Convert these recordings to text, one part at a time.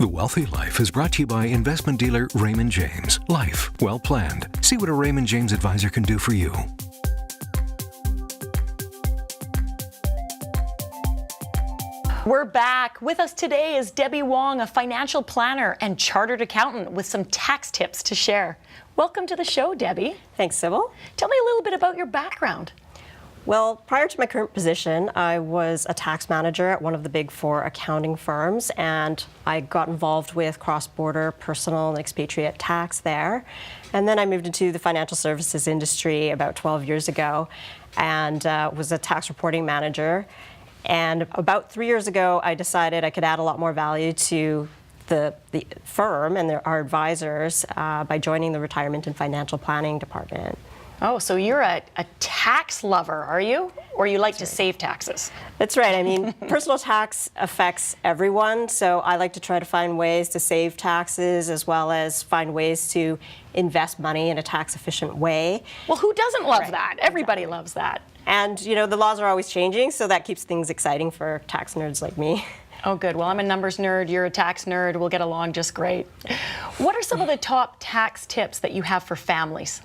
The Wealthy Life is brought to you by investment dealer Raymond James. Life well planned. See what a Raymond James advisor can do for you. We're back. With us today is Debbie Wong, a financial planner and chartered accountant with some tax tips to share. Welcome to the show, Debbie. Thanks, Sybil. Tell me a little bit about your background. Well, prior to my current position, I was a tax manager at one of the big four accounting firms, and I got involved with cross-border personal and expatriate tax there. And then I moved into the financial services industry about 12 years ago and was a tax reporting manager. And about 3 years ago, I decided I could add a lot more value to the firm and our advisors by joining the retirement and financial planning department. Oh, so you're a tax lover, are you? Or you like to save taxes? That's right. I mean, personal tax affects everyone, so I like to try to find ways to save taxes as well as find ways to invest money in a tax-efficient way. Well, who doesn't love that? Everybody loves that. And, you know, the laws are always changing, so that keeps things exciting for tax nerds like me. Oh, good. Well, I'm a numbers nerd. You're a tax nerd. We'll get along just great. What are some of the top tax tips that you have for families?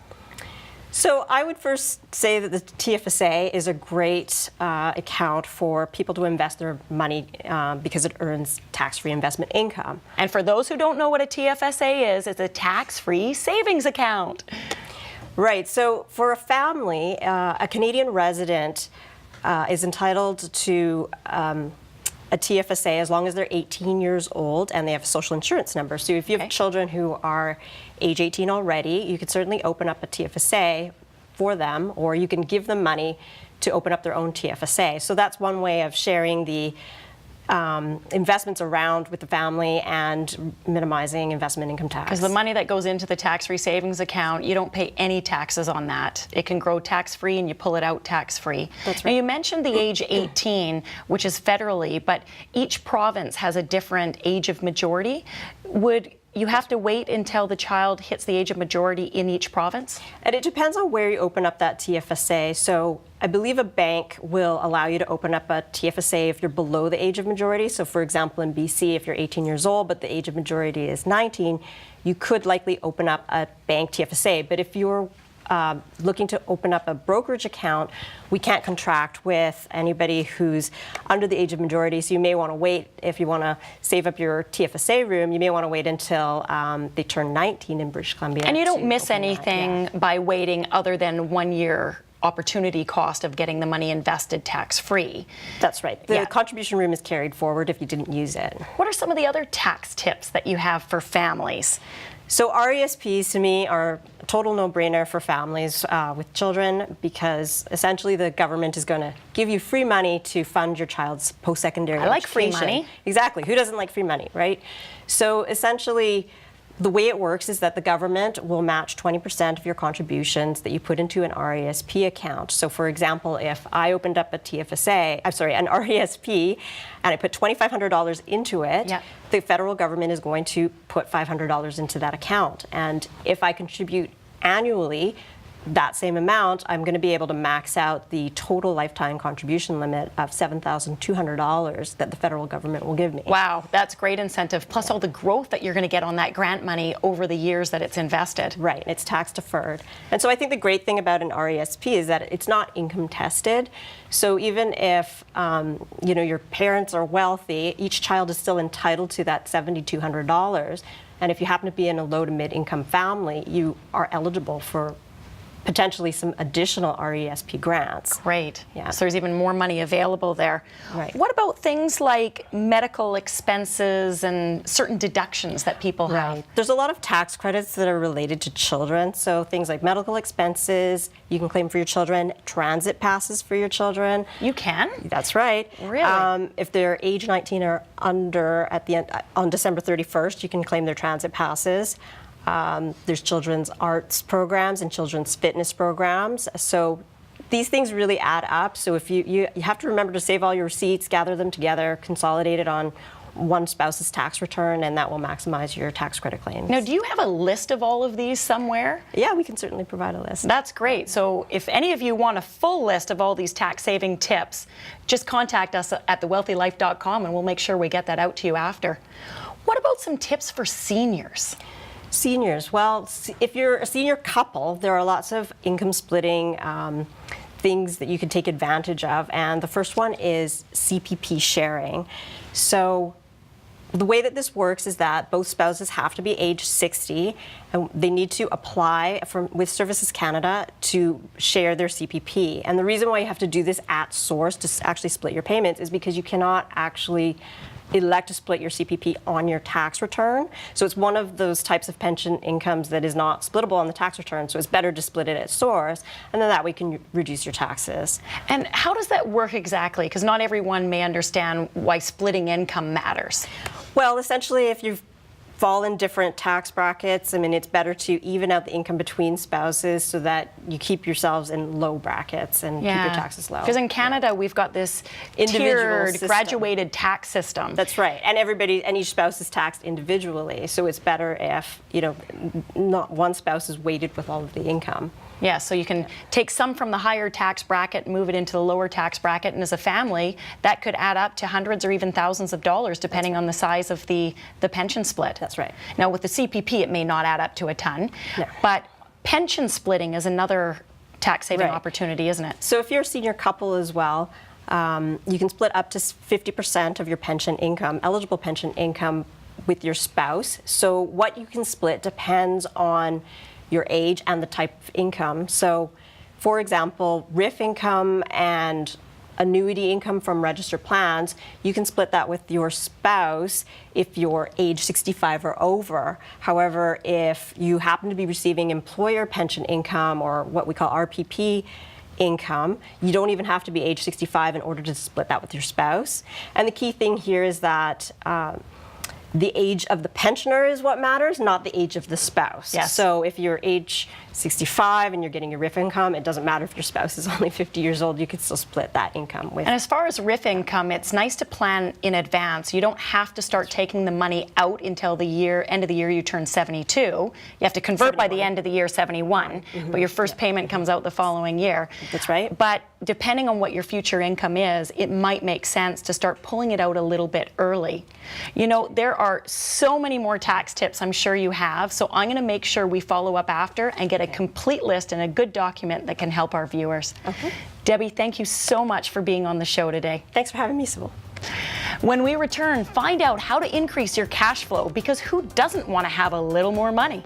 So I would first say that the Tfsa is a great account for people to invest their money because it earns tax-free investment income. And for those who don't know what a Tfsa is, it's a tax-free savings account. Right. So for a family, a Canadian resident is entitled to a Tfsa as long as they're 18 years old and they have a social insurance number. So if you have children who are age 18 already, you could certainly open up a Tfsa for them, or you can give them money to open up their own Tfsa. So that's one way of sharing the investments around with the family and minimizing investment income tax. Because the money that goes into the tax-free savings account, you don't pay any taxes on that. It can grow tax-free and you pull it out tax-free. That's right. Now, you mentioned the age 18, which is federally, but each province has a different age of majority. Would you have to wait until the child hits the age of majority in each province? And it depends on where you open up that Tfsa. So I believe a bank will allow you to open up a Tfsa if you're below the age of majority. So for example, in BC, if you're 18 years old, but the age of majority is 19, you could likely open up a bank Tfsa. But if you're looking to open up a brokerage account, we can't contract with anybody who's under the age of majority, so you may want to wait. If you want to save up your Tfsa room, you may want to wait until they turn 19 in British Columbia. And you don't miss anything by waiting other than 1 year opportunity cost of getting the money invested tax-free. That's right. The contribution room is carried forward if you didn't use it. What are some of the other tax tips that you have for families? So RESPs to me are a total no-brainer for families with children, because essentially the government is going to give you free money to fund your child's post-secondary education. I like free money. Exactly. Who doesn't like free money, right? So essentially, the way it works is that the government will match 20% of your contributions that you put into an RESP account. So for example, if I opened up an RESP, and I put $2,500 into it, the federal government is going to put $500 into that account. And if I contribute annually that same amount, I'm going to be able to max out the total lifetime contribution limit of $7,200 that the federal government will give me. Wow, that's great incentive, plus all the growth that you're going to get on that grant money over the years that it's invested. Right, it's tax deferred. And so I think the great thing about an RESP is that it's not income tested. So even if you know, your parents are wealthy, each child is still entitled to that $7,200. And if you happen to be in a low to mid income family, you are eligible for potentially some additional RESP grants. Great. Yeah. So there's even more money available there. Right. What about things like medical expenses and certain deductions that people have? There's a lot of tax credits that are related to children. So things like medical expenses, you can claim for your children, transit passes for your children. You can? That's right. Really? If they're age 19 or under at the end, on December 31st, you can claim their transit passes. There's children's arts programs and children's fitness programs. So these things really add up. So if you have to remember to save all your receipts, gather them together, consolidate it on one spouse's tax return, and that will maximize your tax credit claims. Now, do you have a list of all of these somewhere? Yeah, we can certainly provide a list. That's great. So if any of you want a full list of all these tax-saving tips, just contact us at thewealthylife.com and we'll make sure we get that out to you after. What about some tips for seniors? Seniors, well, if you're a senior couple, there are lots of income splitting things that you can take advantage of, and the first one is Cpp sharing. So the way that this works is that both spouses have to be age 60, and they need to apply with Services Canada to share their CPP. And the reason why you have to do this at source to actually split your payments is because you cannot actually elect to split your CPP on your tax return. So it's one of those types of pension incomes that is not splittable on the tax return, so it's better to split it at source, and then that way you can reduce your taxes. And how does that work exactly? Because not everyone may understand why splitting income matters. Well, essentially, if you fall in different tax brackets, I mean, it's better to even out the income between spouses so that you keep yourselves in low brackets and keep your taxes low. Because in Canada, we've got this tiered, graduated tax system. That's right, and each spouse is taxed individually. So it's better if not one spouse is weighted with all of the income. Yeah, so you can take some from the higher tax bracket, move it into the lower tax bracket, and as a family, that could add up to hundreds or even thousands of dollars, depending on the size of the pension split. That's right. Now, with the CPP, it may not add up to a ton, no. But pension splitting is another tax-saving opportunity, isn't it? So if you're a senior couple as well, you can split up to 50% of your pension income, eligible pension income, with your spouse. So what you can split depends on your age and the type of income. So, for example, RIF income and annuity income from registered plans, you can split that with your spouse if you're age 65 or over. However, if you happen to be receiving employer pension income, or what we call RPP income, you don't even have to be age 65 in order to split that with your spouse. And the key thing here is that the age of the pensioner is what matters, not the age of the spouse. Yes. So if you're age 65 and you're getting a RIF income, it doesn't matter if your spouse is only 50 years old, you could still split that income with. And as far as RIF income, it's nice to plan in advance. You don't have to start taking the money out until the end of the year you turn 72. You have to convert 71. By the end of the year 71, but your first payment comes out the following year. That's right. But depending on what your future income is, it might make sense to start pulling it out a little bit early. You know, there are so many more tax tips I'm sure you have, so I'm going to make sure we follow up after and get a complete list and a good document that can help our viewers. Okay. Debbie, thank you so much for being on the show today. Thanks for having me, Sybil. When we return, find out how to increase your cash flow, because who doesn't want to have a little more money?